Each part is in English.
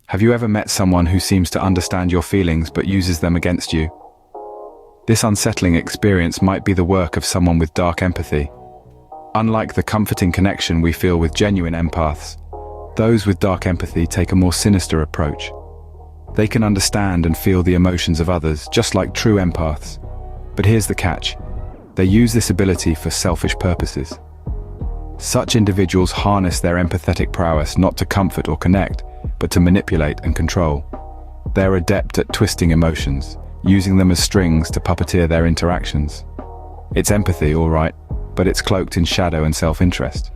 Have you ever met someone who seems to understand your feelings but uses them against you? This unsettling experience might be the work of someone with dark empathy. Unlike the comforting connection we feel with genuine empaths, those with dark empathy take a more sinister approach. They can understand and feel the emotions of others, just like true empaths. But here's the catch: they use this ability for selfish purposes. Such individuals harness their empathetic prowess not to comfort or connect, but to manipulate and control. They're adept at twisting emotions, using them as strings to puppeteer their interactions. It's empathy, all right, but it's cloaked in shadow and self-interest.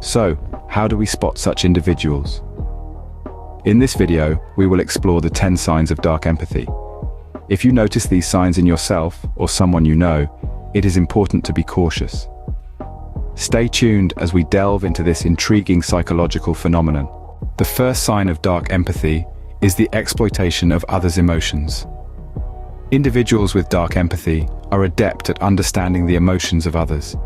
So, how do we spot such individuals? In this video, we will explore the 10 signs of dark empathy. If you notice these signs in yourself or someone you know, it is important to be cautious. Stay tuned as we delve into this intriguing psychological phenomenon. The first sign of dark empathy is the exploitation of others' emotions. Individuals with dark empathy are adept at understanding the emotions of others,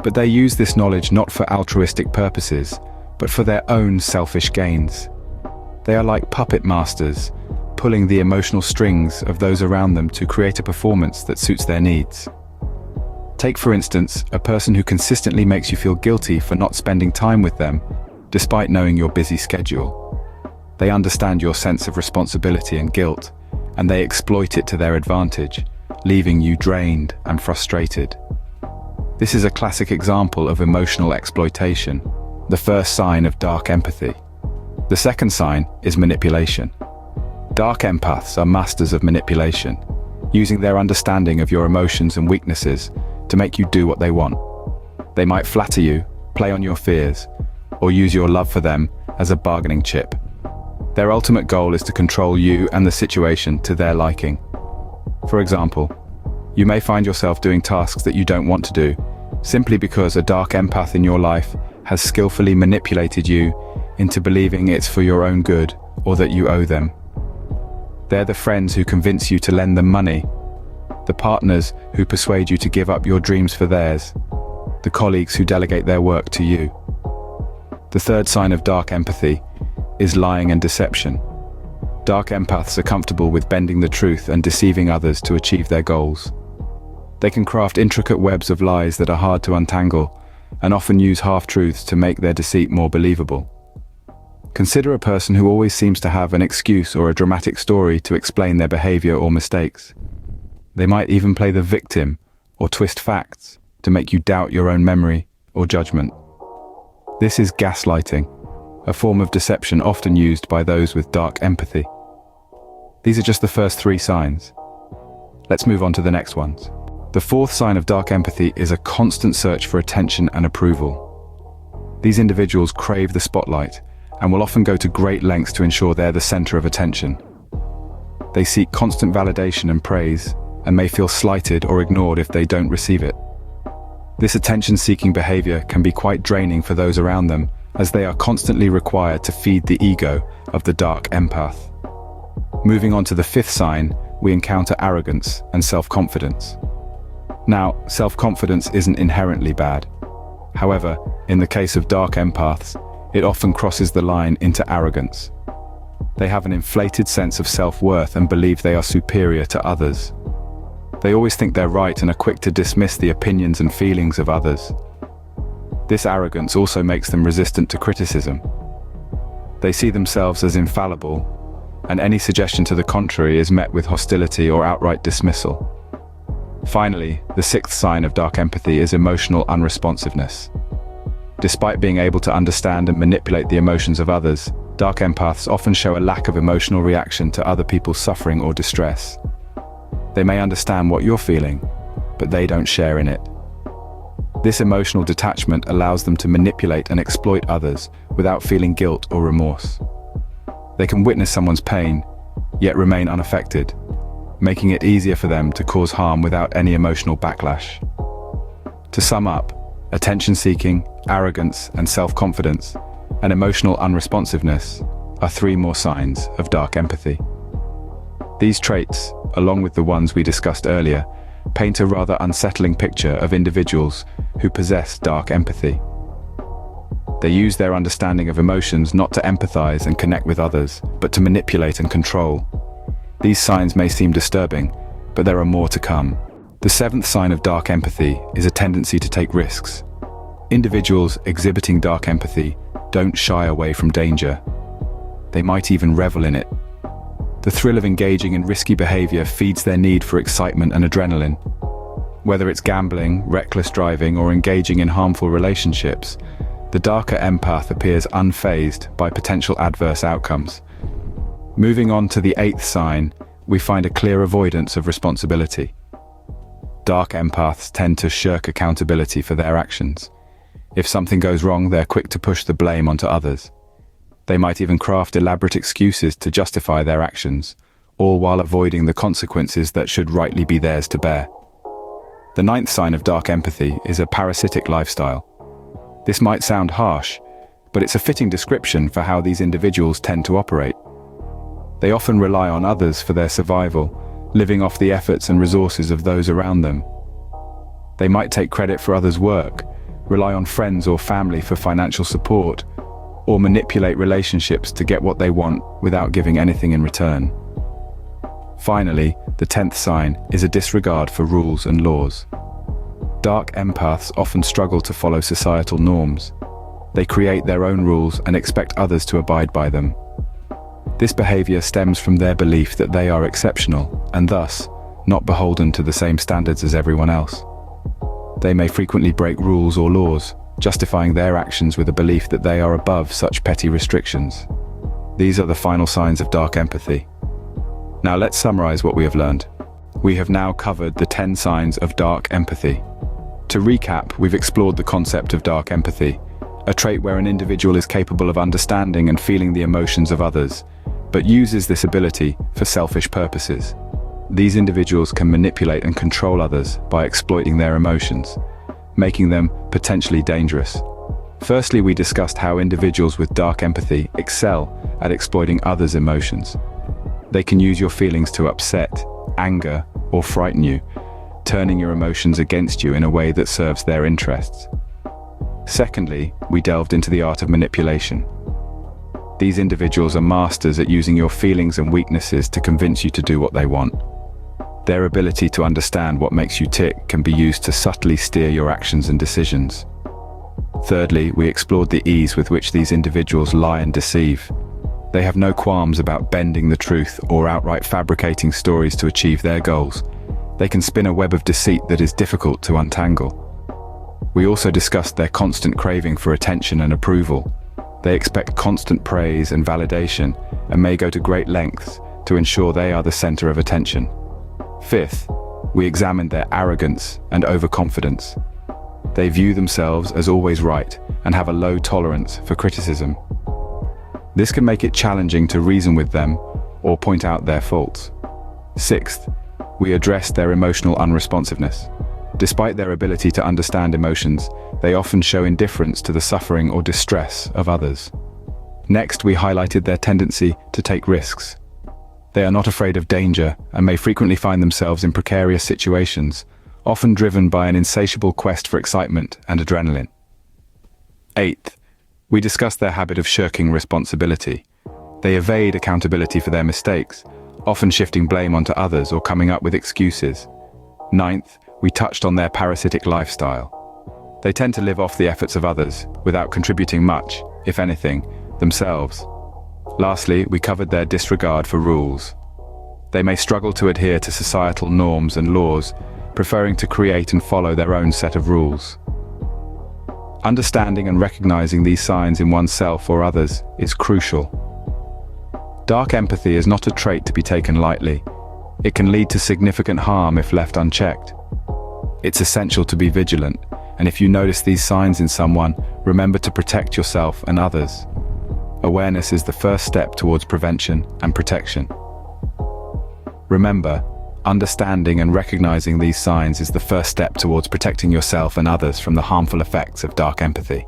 but they use this knowledge not for altruistic purposes, but for their own selfish gains. They are like puppet masters, pulling the emotional strings of those around them to create a performance that suits their needs. Take, for instance, a person who consistently makes you feel guilty for not spending time with them, despite knowing your busy schedule. They understand your sense of responsibility and guilt, and they exploit it to their advantage, leaving you drained and frustrated. This is a classic example of emotional exploitation, the first sign of dark empathy. The second sign is manipulation. Dark empaths are masters of manipulation, using their understanding of your emotions and weaknesses to make you do what they want. They might flatter you, play on your fears, or use your love for them as a bargaining chip. Their ultimate goal is to control you and the situation to their liking. For example, you may find yourself doing tasks that you don't want to do, simply because a dark empath in your life has skillfully manipulated you into believing it's for your own good or that you owe them. They're the friends who convince you to lend them money, the partners who persuade you to give up your dreams for theirs, the colleagues who delegate their work to you. The third sign of dark empathy is lying and deception. Dark empaths are comfortable with bending the truth and deceiving others to achieve their goals. They can craft intricate webs of lies that are hard to untangle, and often use half-truths to make their deceit more believable. Consider a person who always seems to have an excuse or a dramatic story to explain their behavior or mistakes. They might even play the victim or twist facts to make you doubt your own memory or judgment. This is gaslighting, a form of deception often used by those with dark empathy. These are just the first 3 signs. Let's move on to the next ones. The fourth sign of dark empathy is a constant search for attention and approval. These individuals crave the spotlight and will often go to great lengths to ensure they're the center of attention. They seek constant validation and praise, and may feel slighted or ignored if they don't receive it. This attention-seeking behavior can be quite draining for those around them, as they are constantly required to feed the ego of the dark empath. Moving on to the fifth sign, we encounter arrogance and self-confidence. Now, self-confidence isn't inherently bad. However, in the case of dark empaths, it often crosses the line into arrogance. They have an inflated sense of self-worth and believe they are superior to others. They always think they're right and are quick to dismiss the opinions and feelings of others. This arrogance also makes them resistant to criticism. They see themselves as infallible, and any suggestion to the contrary is met with hostility or outright dismissal. Finally, the sixth sign of dark empathy is emotional unresponsiveness. Despite being able to understand and manipulate the emotions of others, dark empaths often show a lack of emotional reaction to other people's suffering or distress. They may understand what you're feeling, but they don't share in it. This emotional detachment allows them to manipulate and exploit others without feeling guilt or remorse. They can witness someone's pain, yet remain unaffected, making it easier for them to cause harm without any emotional backlash. To sum up, attention-seeking, arrogance, and self-confidence, and emotional unresponsiveness are 3 more signs of dark empathy. These traits, along with the ones we discussed earlier, paint a rather unsettling picture of individuals who possess dark empathy. They use their understanding of emotions not to empathize and connect with others, but to manipulate and control. These signs may seem disturbing, but there are more to come. The seventh sign of dark empathy is a tendency to take risks. Individuals exhibiting dark empathy don't shy away from danger. They might even revel in it. The thrill of engaging in risky behavior feeds their need for excitement and adrenaline. Whether it's gambling, reckless driving, or engaging in harmful relationships, the darker empath appears unfazed by potential adverse outcomes. Moving on to the eighth sign, we find a clear avoidance of responsibility. Dark empaths tend to shirk accountability for their actions. If something goes wrong, they're quick to push the blame onto others. They might even craft elaborate excuses to justify their actions, all while avoiding the consequences that should rightly be theirs to bear. The ninth sign of dark empathy is a parasitic lifestyle. This might sound harsh, but it's a fitting description for how these individuals tend to operate. They often rely on others for their survival, living off the efforts and resources of those around them. They might take credit for others' work, rely on friends or family for financial support, or manipulate relationships to get what they want without giving anything in return. Finally, the 10th sign is a disregard for rules and laws. Dark empaths often struggle to follow societal norms. They create their own rules and expect others to abide by them. This behavior stems from their belief that they are exceptional and thus not beholden to the same standards as everyone else. They may frequently break rules or laws, justifying their actions with a belief that they are above such petty restrictions. These are the final signs of dark empathy. Now let's summarize what we have learned. We have now covered the 10 signs of dark empathy. To recap, we've explored the concept of dark empathy, a trait where an individual is capable of understanding and feeling the emotions of others, but uses this ability for selfish purposes. These individuals can manipulate and control others by exploiting their emotions, making them potentially dangerous. Firstly, we discussed how individuals with dark empathy excel at exploiting others' emotions. They can use your feelings to upset, anger, or frighten you, turning your emotions against you in a way that serves their interests. Secondly, we delved into the art of manipulation. These individuals are masters at using your feelings and weaknesses to convince you to do what they want. Their ability to understand what makes you tick can be used to subtly steer your actions and decisions. Thirdly, we explored the ease with which these individuals lie and deceive. They have no qualms about bending the truth or outright fabricating stories to achieve their goals. They can spin a web of deceit that is difficult to untangle. We also discussed their constant craving for attention and approval. They expect constant praise and validation and may go to great lengths to ensure they are the center of attention. Fifth, we examined their arrogance and overconfidence. They view themselves as always right and have a low tolerance for criticism. This can make it challenging to reason with them or point out their faults. Sixth, we addressed their emotional unresponsiveness. Despite their ability to understand emotions, they often show indifference to the suffering or distress of others. Next, we highlighted their tendency to take risks. They are not afraid of danger and may frequently find themselves in precarious situations, often driven by an insatiable quest for excitement and adrenaline. Eighth, we discussed their habit of shirking responsibility. They evade accountability for their mistakes, often shifting blame onto others or coming up with excuses. Ninth, we touched on their parasitic lifestyle. They tend to live off the efforts of others, without contributing much, if anything, themselves. Lastly, we covered their disregard for rules. They may struggle to adhere to societal norms and laws, preferring to create and follow their own set of rules. Understanding and recognizing these signs in oneself or others is crucial. Dark empathy is not a trait to be taken lightly. It can lead to significant harm if left unchecked. It's essential to be vigilant, and if you notice these signs in someone, remember to protect yourself and others. Awareness is the first step towards prevention and protection. Remember, understanding and recognizing these signs is the first step towards protecting yourself and others from the harmful effects of dark empathy.